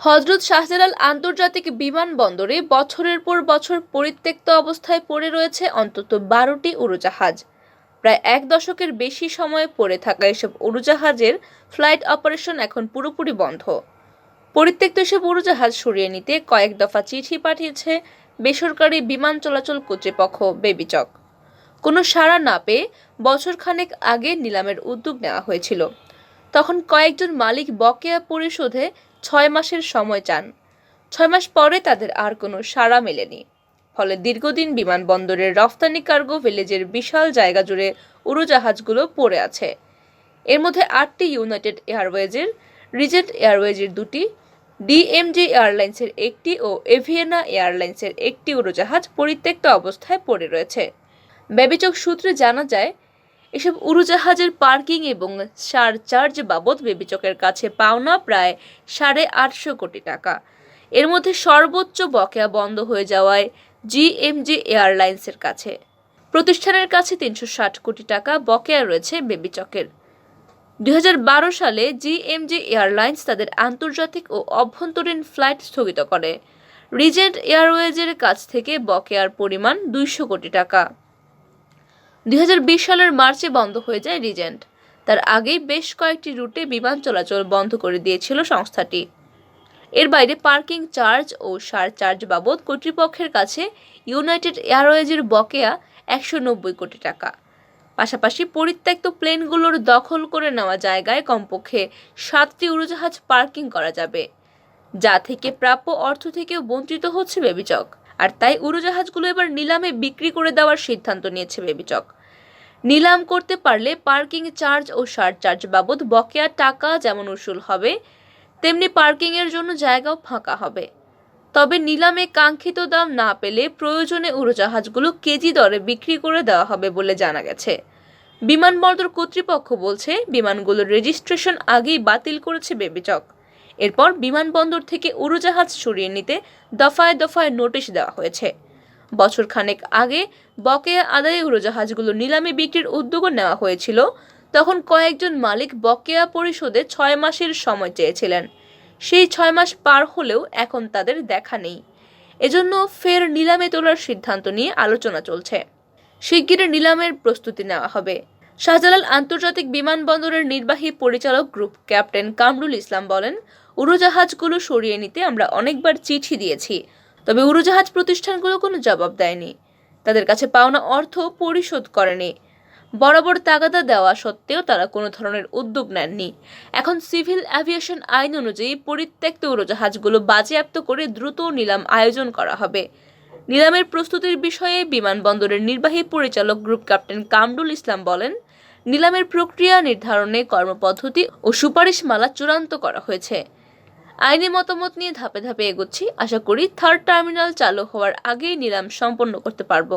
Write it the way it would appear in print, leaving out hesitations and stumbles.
হযরত শাহজালাল আন্তর্জাতিক বিমানবন্দরে বছরের পর বছর পরিত্যক্ত অবস্থায় পড়ে রয়েছে অন্তত 12টি উড়োজাহাজ। প্রায় এক দশকের বেশি সময় পড়ে থাকা এসব উড়োজাহাজের ফ্লাইট অপারেশন এখন পুরোপুরি বন্ধ। পরিত্যক্ত এসব উড়োজাহাজ সরিয়ে নিতে কয়েক দফা চিঠি পাঠিয়েছে বেসরকারি বিমান চলাচল কর্তৃপক্ষ বেবিচক। কোনো সাড়া না পেয়ে বছরখানেক আগে নিলামের উদ্যোগ নেওয়া হয়েছিল। তখন কয়েকজন মালিক বকেয়া পরিশোধে 6 মাসের সময় চান। 6 মাস পরে তাদের আর কোনো সাড়া মেলেনি। ফলে দীর্ঘদিন বিমানবন্দরের রফতানি কার্গো ভিলেজের বিশাল জায়গা জুড়ে উড়োজাহাজগুলো পড়ে আছে। এর মধ্যে 8টি ইউনাইটেড এয়ারওয়েজের, রিজেন্ট এয়ারওয়েজের 2টি, ডিএমজি এয়ারলাইন্সের 1টি ও এভিয়েনা এয়ারলাইন্সের 1টি উড়োজাহাজ পরিত্যক্ত অবস্থায় পড়ে রয়েছে। বেবিচক সূত্রে জানা যায়, এসব উড়োজাহাজের পার্কিং এবং চার্জ বাবদ বেবিচকের কাছে পাওনা প্রায় 850 কোটি টাকা। এর মধ্যে সর্বোচ্চ বকেয়া বন্ধ হয়ে যাওয়ায় জিএমজি এয়ারলাইন্সের কাছে। প্রতিষ্ঠানের কাছে 360 কোটি টাকা বকেয়া রয়েছে বেবিচকের। 2012 সালে জিএমজি এয়ারলাইন্স তাদের আন্তর্জাতিক ও অভ্যন্তরীণ ফ্লাইট স্থগিত করে। রিজেন্ট এয়ারওয়েজের কাছ থেকে বকেয়ার পরিমাণ 200 কোটি টাকা। 2020 সালের মার্চে বন্ধ হয়ে যায় রিজেন্ট। তার আগেই বেশ কয়েকটি রুটে বিমান চলাচল বন্ধ করে দিয়েছিল সংস্থাটি। এর বাইরে পার্কিং চার্জ ও চার্জ বাবদ কর্তৃপক্ষের কাছে ইউনাইটেড এয়ারওয়েজের বকেয়া 190 কোটি টাকা। পাশাপাশি পরিত্যক্ত প্লেনগুলোর দখল করে নেওয়া জায়গায় কমপক্ষে 7টি উড়োজাহাজ পার্কিং করা যাবে, যা থেকে প্রাপ্য অর্থ থেকেও বঞ্চিত হচ্ছে বেবিচক। আর তাই উড়োজাহাজগুলো এবার নিলামে বিক্রি করে দেওয়ার সিদ্ধান্ত নিয়েছে বেবিচক। নিলাম করতে পারলে পার্কিং চার্জ ও চার্জ বাবদ বকেয়া টাকা যেমন উসুল হবে, তেমনি পার্কিংয়ের জন্য জায়গাও ফাঁকা হবে। তবে নিলামে কাঙ্ক্ষিত দাম না পেলে প্রয়োজনে উড়োজাহাজগুলো কেজি দরে বিক্রি করে দেওয়া হবে বলে জানা গেছে। বিমানবন্দর কর্তৃপক্ষ বলছে, বিমানগুলোর রেজিস্ট্রেশন আগেই বাতিল করেছে বেবিচক। এরপর বিমানবন্দর থেকে উড়োজাহাজ সরিয়ে নিতে দফায় দফায় নোটিশ দেওয়া হয়েছে। বছরখানেক আগে বকেয়া আদায়ে উড়োজাহাজগুলো নিলামে বিক্রির উদ্যোগও নেওয়া হয়েছিল। তখন কয়েকজন মালিক বকেয়া পরিশোধে 6 মাসের সময় চেয়েছিলেন। সেই 6 মাস পার হলেও এখন তাদের দেখা নেই। এজন্য ফের নিলামে তোলার সিদ্ধান্ত নিয়ে আলোচনা চলছে। শিগগিরই নিলামের প্রস্তুতি নেওয়া হবে। শাহজালাল আন্তর্জাতিক বিমানবন্দরের নির্বাহী পরিচালক গ্রুপ ক্যাপ্টেন কামরুল ইসলাম বলেন, উড়োজাহাজগুলো সরিয়ে নিতে আমরা অনেকবার চিঠি দিয়েছি, তবে উড়োজাহাজ প্রতিষ্ঠানগুলো কোনো জবাব দেয়নি। তাদের কাছে পাওনা অর্থ পরিশোধ করেনি। বরাবর তাগাদা দেওয়া সত্ত্বেও তারা কোনো ধরনের উদ্যোগ নেননি। এখন সিভিল অ্যাভিয়েশন আইন অনুযায়ী পরিত্যক্ত উড়োজাহাজগুলো বাজেয়াপ্ত করে দ্রুত নিলাম আয়োজন করা হবে। নিলামের প্রস্তুতির বিষয়ে বিমানবন্দরের নির্বাহী পরিচালক গ্রুপ ক্যাপ্টেন কামরুল ইসলাম বলেন, নিলামের প্রক্রিয়া নির্ধারণে কর্মপদ্ধতি ও সুপারিশমালা চূড়ান্ত করা হয়েছে। আইনি মতামত নিয়ে ধাপে ধাপে এগোচ্ছি। আশা করি 3rd টার্মিনাল চালু হওয়ার আগেই নিলাম সম্পন্ন করতে পারব।